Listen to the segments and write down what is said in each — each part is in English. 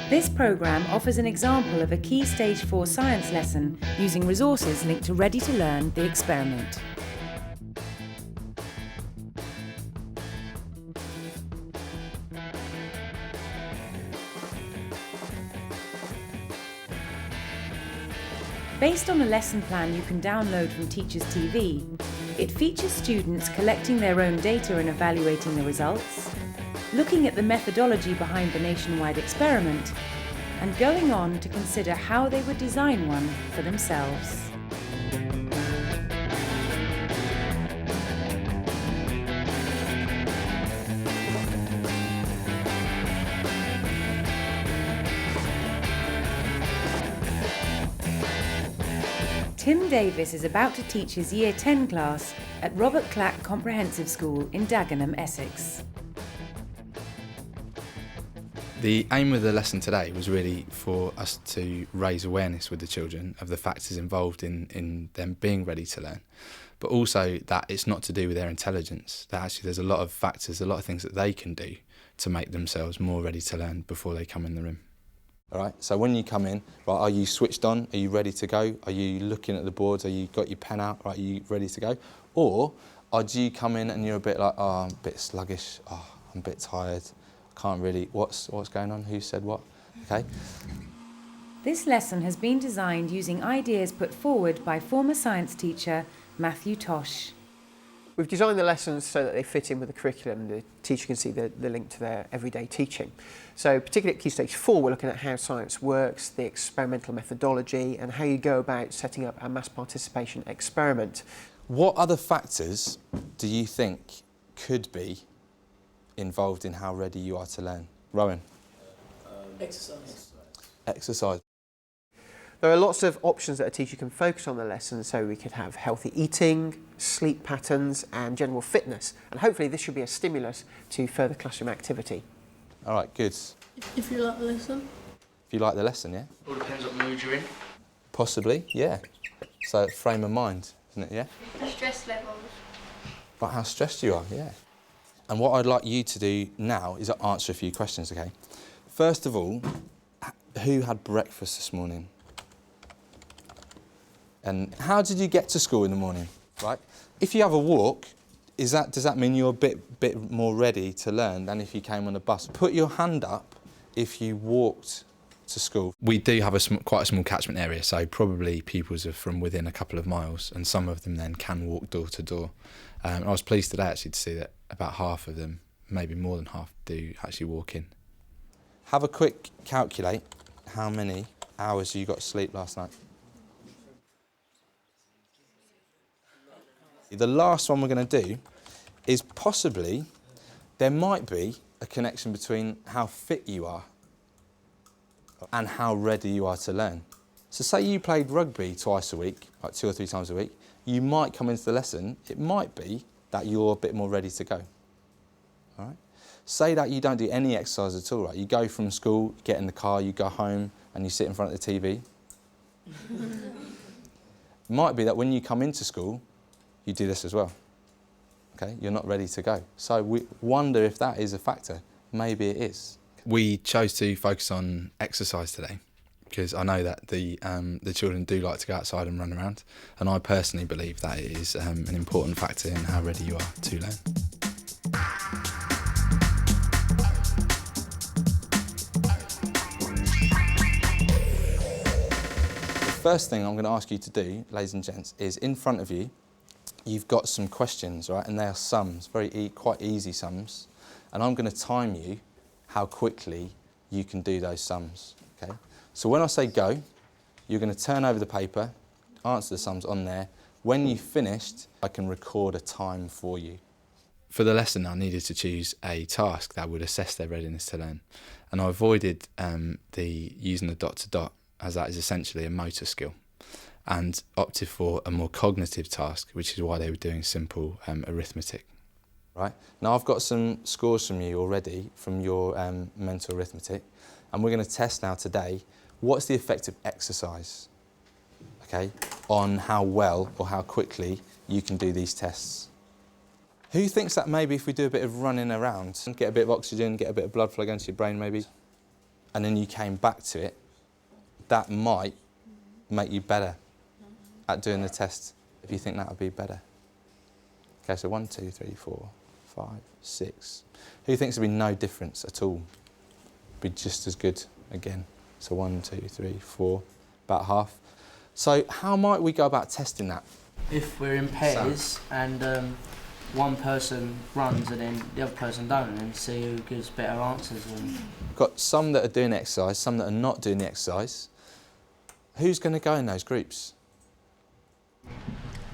This programme offers an example of a key Stage 4 science lesson using resources linked to Ready to Learn, the experiment. Based on a lesson plan you can download from Teachers TV, it features students collecting their own data and evaluating the results, looking at the methodology behind the nationwide experiment, and going on to consider how they would design one for themselves. Tim Davis is about to teach his Year 10 class at Robert Clack Comprehensive School in Dagenham, Essex. The aim of the lesson today was really for us to raise awareness with the children of the factors involved in them being ready to learn, but also that it's not to do with their intelligence, that actually there's a lot of factors, a lot of things that they can do to make themselves more ready to learn before they come in the room. All right, so when you come in, right, are you switched on? Are you ready to go? Are you looking at the boards? Are you got your pen out? Right, are you ready to go? Or do you come in and you're a bit like, oh, I'm a bit sluggish, oh, I'm a bit tired, can't really, what's going on? Who said what? Okay. This lesson has been designed using ideas put forward by former science teacher Matthew Tosh. We've designed the lessons so that they fit in with the curriculum. The teacher can see the link to their everyday teaching. So particularly at Key Stage 4, we're looking at how science works, the experimental methodology, and how you go about setting up a mass participation experiment. What other factors do you think could be involved in how ready you are to learn? Rowan? Exercise. Exercise. There are lots of options that a teacher can focus on the lesson, so we could have healthy eating, sleep patterns and general fitness, and hopefully this should be a stimulus to further classroom activity. All right, good. If you like the lesson. If you like the lesson, yeah? All depends what mood you're in. Possibly, yeah. So frame of mind, isn't it, yeah? The stress levels. About how stressed you are, yeah. And what I'd like you to do now is answer a few questions, okay? First of all, who had breakfast this morning? And how did you get to school in the morning, right? If you have a walk, does that mean you're a bit more ready to learn than if you came on a bus? Put your hand up if you walked to school. We do have quite a small catchment area, so probably pupils are from within a couple of miles, and some of them then can walk door to door. I was pleased today actually to see that about half of them, maybe more than half, do actually walk in. Have a quick calculate how many hours you got sleep last night. The last one we're going to do is possibly, there might be a connection between how fit you are and how ready you are to learn. So say you played rugby twice a week, like 2 or 3 times a week, you might come into the lesson, it might be that you're a bit more ready to go. All right? Say that you don't do any exercise at all, right? You go from school, get in the car, you go home and you sit in front of the TV. It might be that when you come into school, you do this as well, okay? You're not ready to go. So we wonder if that is a factor. Maybe it is. We chose to focus on exercise today because I know that the children do like to go outside and run around, and I personally believe that it is an important factor in how ready you are to learn. The first thing I'm going to ask you to do, ladies and gents, is in front of you, you've got some questions, right? And they are sums, quite easy sums. And I'm going to time you how quickly you can do those sums, okay? So when I say go, you're going to turn over the paper, answer the sums on there. When you've finished, I can record a time for you. For the lesson, I needed to choose a task that would assess their readiness to learn. And I avoided using the dot to dot, as that is essentially a motor skill, and opted for a more cognitive task, which is why they were doing simple arithmetic. Right, now I've got some scores from you already from your mental arithmetic, and we're going to test now today what's the effect of exercise, okay, on how well or how quickly you can do these tests. Who thinks that maybe if we do a bit of running around, get a bit of oxygen, get a bit of blood flow going to your brain maybe? and then you came back to it, that might make you better at doing the test if you think that would be better. Okay, so 1, 2, 3, 4, 5, 6. Who thinks there'd be no difference at all? Be just as good again. So 1, 2, 3, 4, about half. So how might we go about testing that? If we're in pairs and one person runs and then the other person don't, and see who gives better answers. And Got some that are doing exercise, some that are not doing the exercise. Who's going to go in those groups?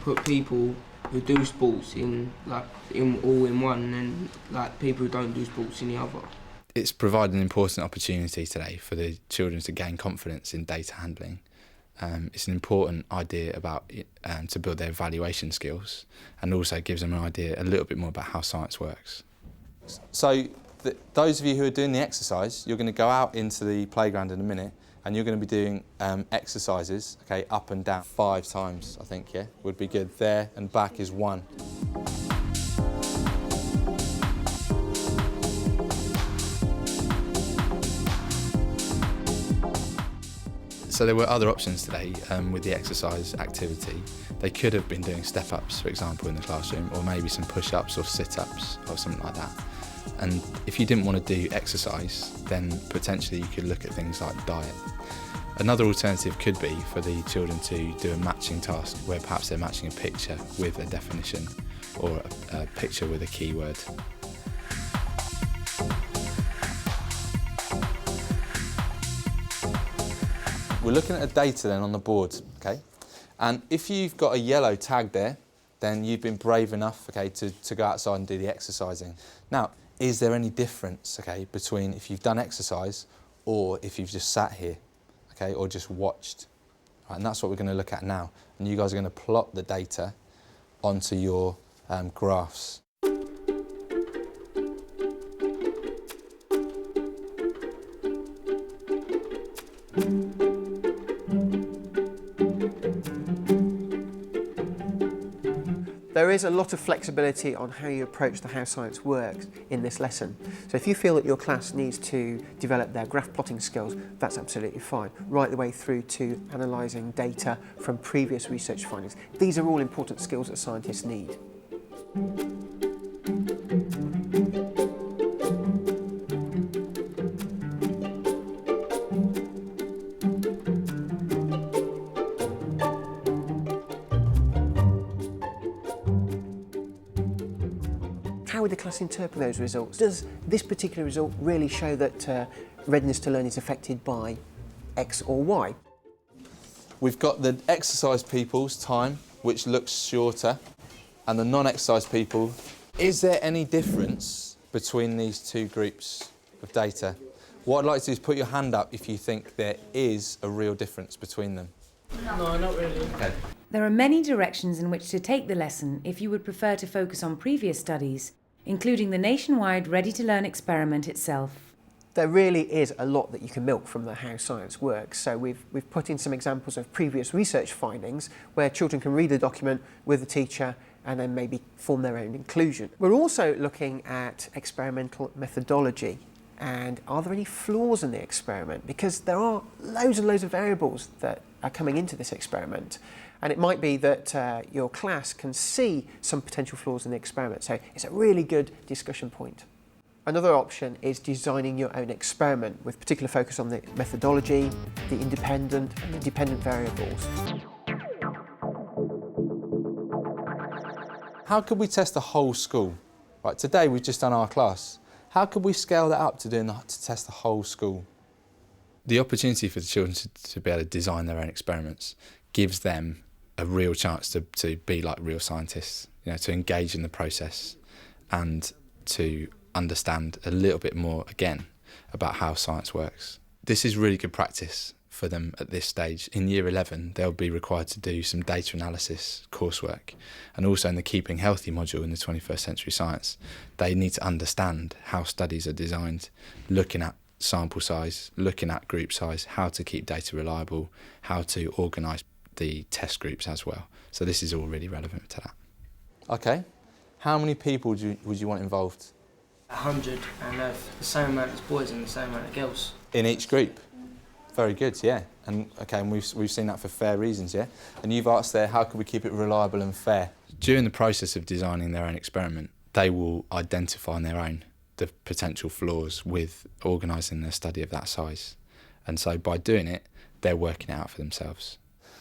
Put people who do sports in all in one, and then like people who don't do sports in the other. It's provided an important opportunity today for the children to gain confidence in data handling. It's an important idea about to build their evaluation skills, and also gives them an idea a little bit more about how science works. So those of you who are doing the exercise, you're going to go out into the playground in a minute, and you're going to be doing exercises, okay, up and down 5 times, I think, yeah, would be good. There and back is 1. So there were other options today with the exercise activity. They could have been doing step-ups, for example, in the classroom, or maybe some push-ups or sit-ups or something like that. And if you didn't want to do exercise, then potentially you could look at things like diet. Another alternative could be for the children to do a matching task, where perhaps they're matching a picture with a definition or a picture with a keyword. We're looking at the data then on the board, okay? And if you've got a yellow tag there, then you've been brave enough, okay, to go outside and do the exercising. Now, is there any difference, okay, between if you've done exercise or if you've just sat here, okay, or just watched? Right, and that's what we're going to look at now. And you guys are going to plot the data onto your graphs. There is a lot of flexibility on how you approach the how science works in this lesson. So if you feel that your class needs to develop their graph plotting skills, that's absolutely fine, right the way through to analysing data from previous research findings. These are all important skills that scientists need. How would the class interpret those results? Does this particular result really show that readiness to learn is affected by X or Y? We've got the exercise people's time, which looks shorter, and the non-exercise people. Is there any difference between these two groups of data? What I'd like to do is put your hand up if you think there is a real difference between them. No, not really. Okay. There are many directions in which to take the lesson if you would prefer to focus on previous studies, including the nationwide ready-to-learn experiment itself. There really is a lot that you can milk from the how science works. So we've put in some examples of previous research findings where children can read the document with the teacher and then maybe form their own conclusion. We're also looking at experimental methodology. And are there any flaws in the experiment? Because there are loads and loads of variables that are coming into this experiment. And it might be that your class can see some potential flaws in the experiment. So it's a really good discussion point. Another option is designing your own experiment with particular focus on the methodology, the independent and the dependent variables. How could we test the whole school? Right, today we've just done our class. How could we scale that up to test the whole school? The opportunity for the children to be able to design their own experiments gives them a real chance to be like real scientists, you know, to engage in the process and to understand a little bit more, again, about how science works. This is really good practice for them at this stage. In Year 11, they'll be required to do some data analysis coursework, and also in the Keeping Healthy module in the 21st Century Science, they need to understand how studies are designed, looking at sample size, looking at group size, how to keep data reliable, how to organise the test groups as well. So this is all really relevant to that. Okay, how many people would you want involved? 100, and the same amount as boys and the same amount of girls. In each group? Very good, yeah. And okay, and we've seen that for fair reasons, yeah? And you've asked there, how can we keep it reliable and fair? During the process of designing their own experiment, they will identify on their own the potential flaws with organising their study of that size. And so by doing it, they're working it out for themselves.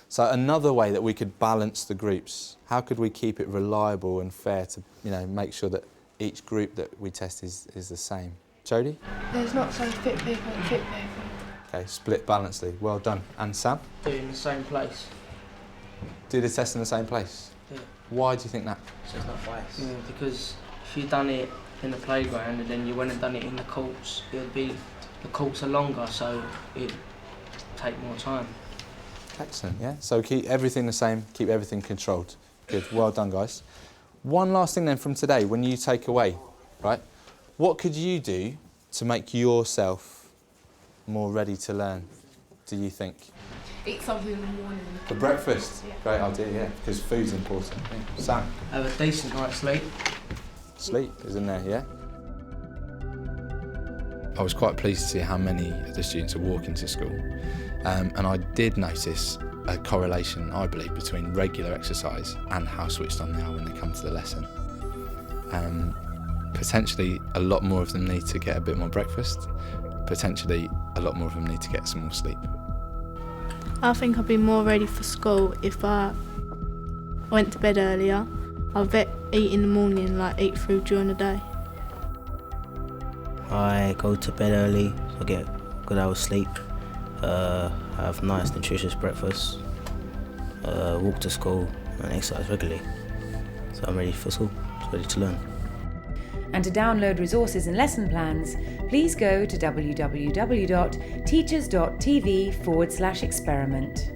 So another way that we could balance the groups, how could we keep it reliable and fair to, make sure that each group that we test is the same? Jodie? There's not some fit people and fit people. Okay, split balancedly. Well done. And Sam? Do it in the same place. Do the test in the same place? Yeah. Why do you think that? So it's not biased. Yeah, because if you'd done it in the playground and then you went and done it in the courts, the courts are longer, so it'd take more time. Excellent, yeah. So keep everything the same, keep everything controlled. Good, well done, guys. One last thing then from today, when you take away, right, what could you do to make yourself more ready to learn, do you think? Eat something in the morning. For breakfast? Yeah. Great idea, yeah, because food's important. Yeah. Sam? Have a decent night's sleep. Sleep is in there, yeah? I was quite pleased to see how many of the students are walking to school. And I did notice a correlation, I believe, between regular exercise and how switched on they are when they come to the lesson. Potentially, a lot more of them need to get a bit more breakfast. Potentially, a lot more of them need to get some more sleep. I think I'd be more ready for school if I went to bed earlier. I'll eat in the morning, eat through during the day. I go to bed early, so I get a good hour's sleep, have nice nutritious breakfast, walk to school and exercise regularly. So I'm ready for school, ready to learn. And to download resources and lesson plans, please go to www.teachers.tv/experiment.